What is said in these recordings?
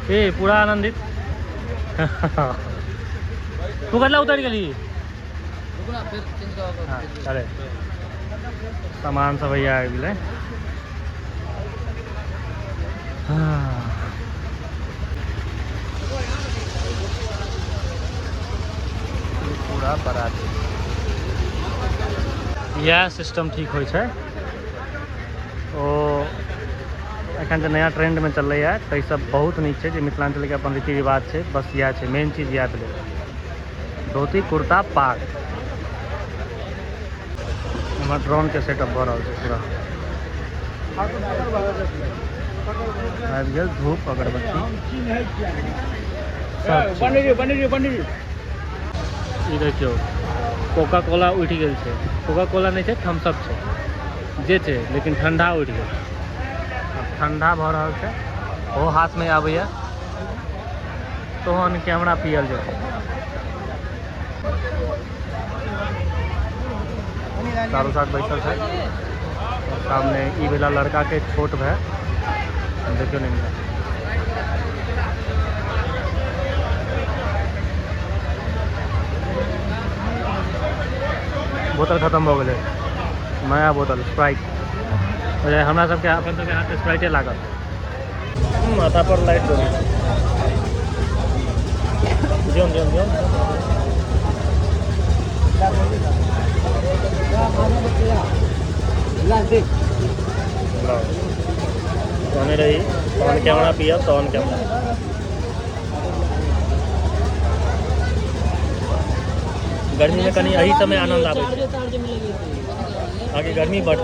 ए पूरा आनंदित तू कटला उतर गली चले सामान सब भैया आ गए। पूरा बारात यह सिस्टम ठीक हो एखन नया ट्रेंड में चल रहा है। तो ये सब बहुत नीक है। मिथिलांचल के अपन रीति रिवाज है। बस यह है मेन चीज़ याद ले धोती कुर्ता पाग। हमारा ड्रोन के सेटअप हो रहा है पूरा आबि गेल धूप अगरबत्ती ई देखियो कोका कोला उठि गेल छै। कोका कोला नहीं है थम्सअप है जे छै लेकिन ठंडा उठि गेल। ठंडा भ रहा है वो हाथ में आबैया तहन कैमरा पियल जेतै। चारों साथ बैठल है। सामने ई वाला लड़का के छोट भाई देखियो नहीं मिला। बोतल खत्म हो गए नया बोतल स्प्राइट हमरा सबके अपन सबके हाथ स्प्राइटे लागल। माथा पर लाइट दो जोन जोन जोन कौन रही कौन कैमरा पिया कौन कैमरा गर्मी में कहीं यही समय आनंद आवे आगे गर्मी बढ़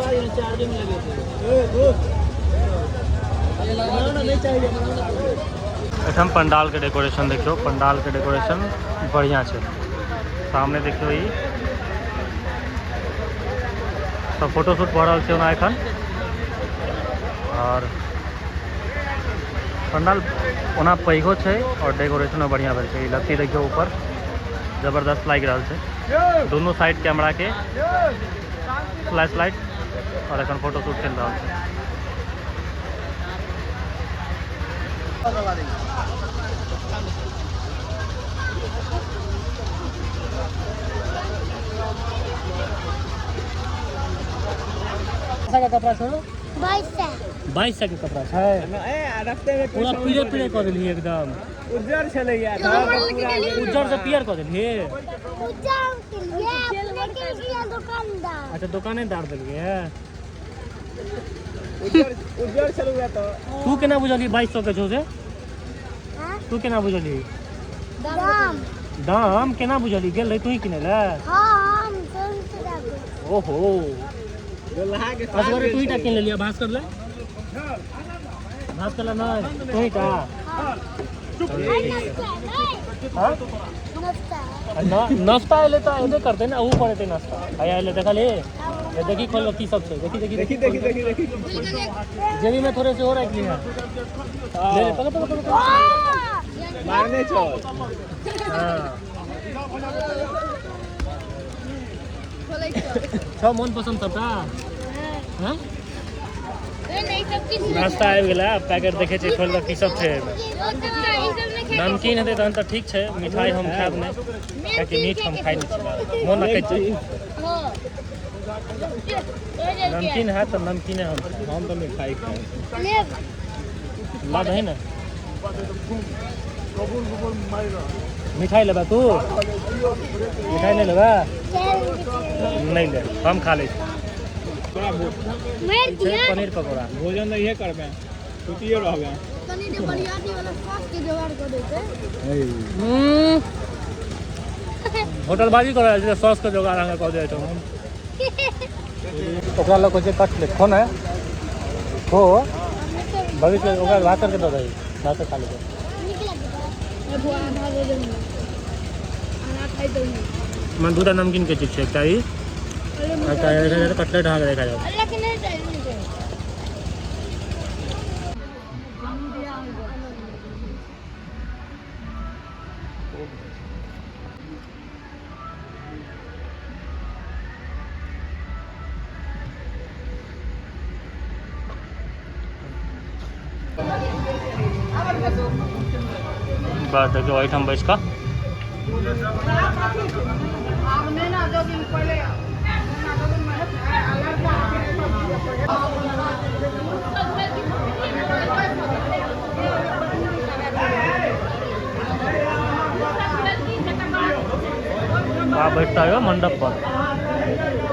एठम पंडाल के डेकोरेशन देखियो। पंडाल के डेकोरेशन बढ़िया है। सामने देखियो ई सब फोटोशूट भ रहा है एखन। और पंडाल ओना पैघो है और डेकोरेशन बढ़िया भेल छै। लत्ती देखियो ऊपर जबरदस्त लाग रहा है। दोनों साइड कैमरा के फ्लैश लाइट और एखन फोटोशूट चल रहा है। का कपड़ा छोड़ो 22 के कपड़ा है। पूरा पीरे पीरे कर दिली एकदम उज्जर छले यार उज्जर से पियर कर दिली दुकानदार। अच्छा दुकानदार दिलिए उज्जर छलुआ। तो तू केना बुझली 2200 के छौ से तू केना बुझली दाम केना बुझली गेल रही तू ही किने ले। ओहो असगरे तू ही टा किन लिया भास्कर ले भास्कर ना तू ही टा नाश्ता आए तो ऐसे करते ना वो पड़े नाश्ता आया देखा ले ये देखी खोल की सब से देखी देखी देखी देखी देखी देखी जेबी में थोड़े से और रख लिया ले पकड़ पकड़ पकड़ मारने छोड़। हां सब मन पसंद सबका हां नाश्ता आबि गेला पैकेट देखे छै खोल की सब छै। नमकीन हेतै तहन तऽ ठीक छै। मिठाई हम खायब नहि कियाकि मीठ हम खाइ नहि छी मोन रखै छै। नमकीन है तो नमकीन हम तो मिठाई खाए ला दही ना मिठाई लेबा तू मिठाई नहीं लेबा नहीं ले हम खा ले पनीर पकौड़ा भोजन नहीं है करबे छुट्टिए रहबे तनी दे बरियाती वाला सॉस के जोगाड़ कर देते होटल बाजी कर जे सॉस के जोगाड़ हंगा कर दे तो हम ओकरा लोग जे कट ले कोन है हो भविष्य ओकरा भात करके दो दही भात खा ले ए बुआ भागो दे खाना खाई दो मन दूध नमकीन के चिप्स एकटा ई अच्छा ये कटलेट हाँ देखा जाओ अल्लाह के नहीं चाहिए बस देखो आइटम बस का बैठता है मंडप पर।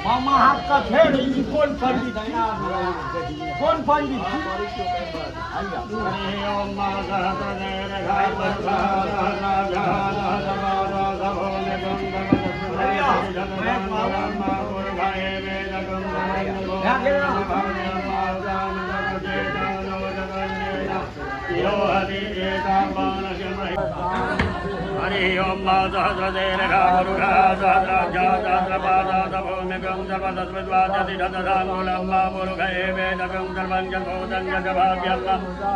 मामा हाथ का फेर कौन पंडित कौन पंडित नातिरोहति एतावानस्य हरि ओम सहस्रदेरघा गुरुघा सहस्राध्या सहस्रपादासभूमिकं सर्वतस्विद्वादतिरतधामूलं वा मुरुघये वेदकं सर्वं जभूतं जभाव्यं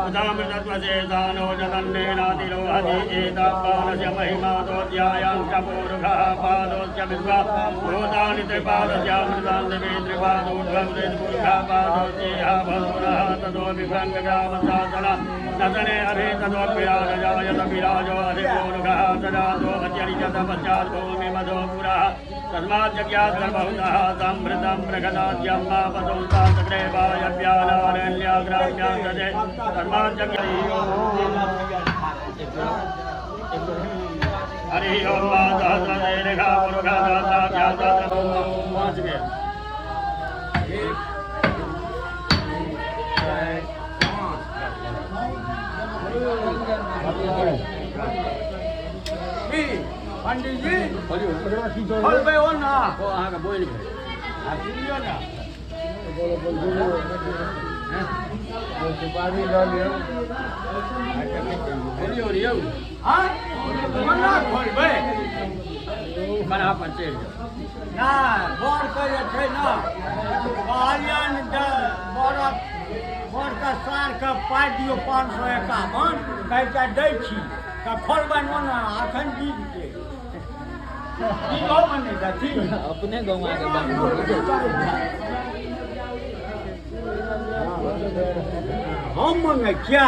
उदामृतत्वशेषानो जतन्नेनातिरोहति एतावानस्य महिमातोऽध्यायां च पूरुघः पादोश्च विद्वा भूतानि त्रिपादस्यामृतान् देवी त्रिपादूर्ध्वमुरुघा पादोश्चेहा भवपुनः ततो विभ्रङ्गग्रामशासना नतने अभिततोऽप्यारजायत विराजो अधिपूरुघः सदातो अत्यरिजत पश्चात् भूमिमधो पुरः तस्माज्जज्ञात् सर्वभूतः समृतं प्रगदाद्यं मा पशुंसाग्रेवाय व्यालारण्याग्राम्याङ्गजे हरि ओम सहस्रदेरघा पुरुघा सहस्राध्या पंडित जी फल पे हो ना वो आगे बोल गए आप सुनियो ना सुपारी लो लियो बोलियो हां मना खोल बे मना पंचे ना बोर करे छै ना बालियान बोरा बोर का सार का पाइ दियो 551 कहै छै दै छी त खोलबन ना अखन दीद के अपने गाँव हम मंगे क्या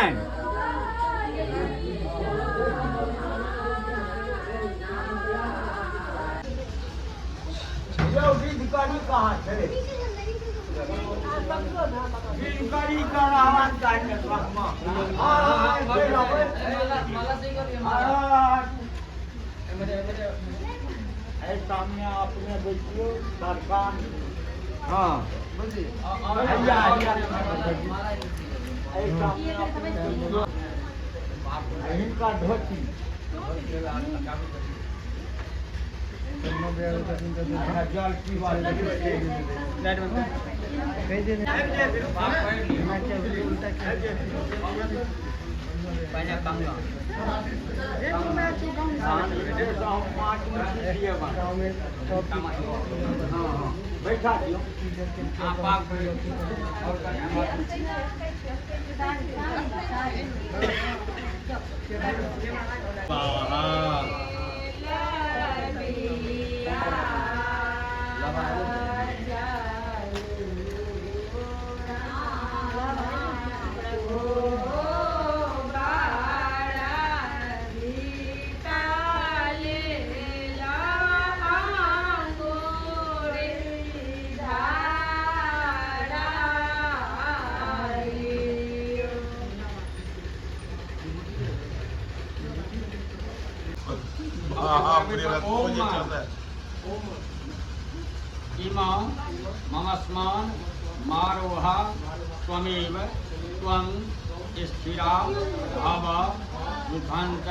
अधिकारी कहाँ है अधिकारी का आवाज चाहिए सामने आपने देखियो सरकार हाँ इनका धोती जल की बैठा दियो इमां ममस्मान् मारोहा त्वमेव त्वं स्थिरा भाव दुखान्त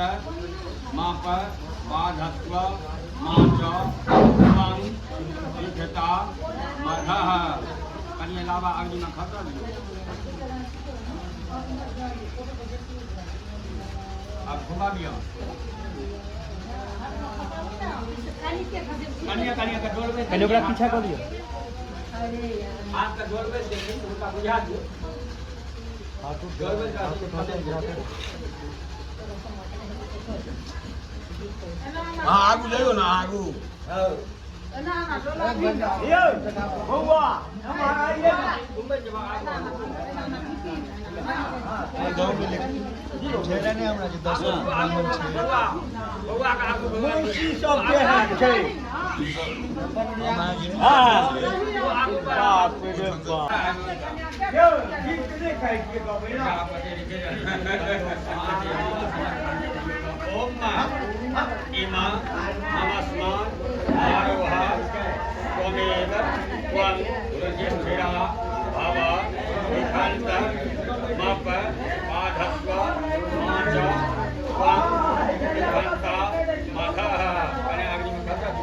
माप बाधत्व माच त्वं लिखता मधः कन्या लावा अग्नि में खतर अब घुमा दिया कन्या का डोल में कन्या पीछा कर दियो हाथ का डोल में देखिए उनका बुझा दो हाथ को डोल में हां आगू जाइयो ना आगू ना ये बउआ हमारा ये घूमे जवा गांव में ठेला ने हमरा जे 10 ब्राह्मण छै बउआ का आगू मुंशी सब के हाथ छै हां बाप रे बाप यो गीत ने खाइ के गबै ना ओम इमा नमस्मान आरोहा त्वमेव त्वं रुचिरा भाव विकान्त मप बाधस्व माच त्वं विकान्ता मधः अने अग्नि में खतर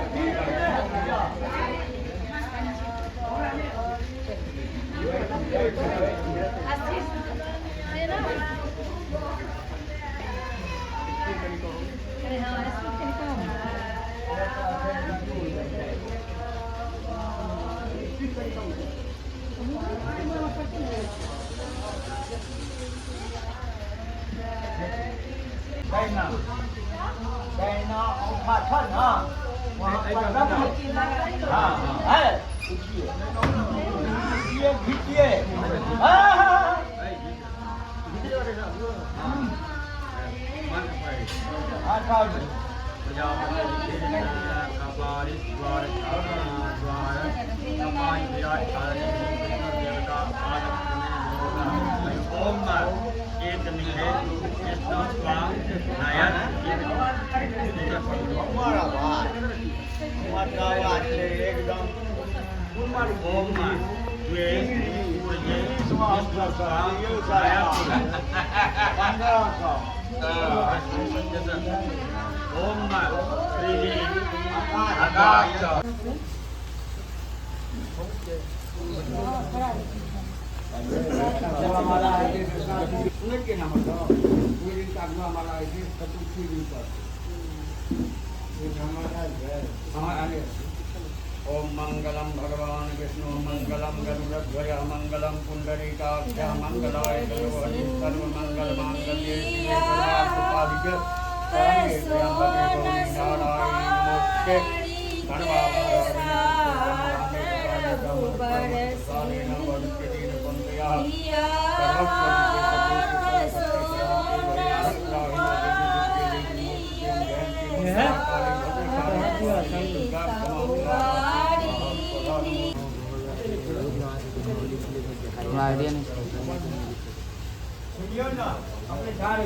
China ông mà thân hả? À, kia. ओम मंगलम भगवान विष्णु मंगलम गरुड़ध्वज मंगलम पुंडरीकाक्ष मंगलाय सर्वहरि सर्व मंगल मांगल्ये शिवे सर्वार्थसाधिके शरण्ये त्र्यंबके गौरी नारायणी नमोस्तुते आइडिया नहीं सुनियो ना अपने झाड़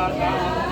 Bye.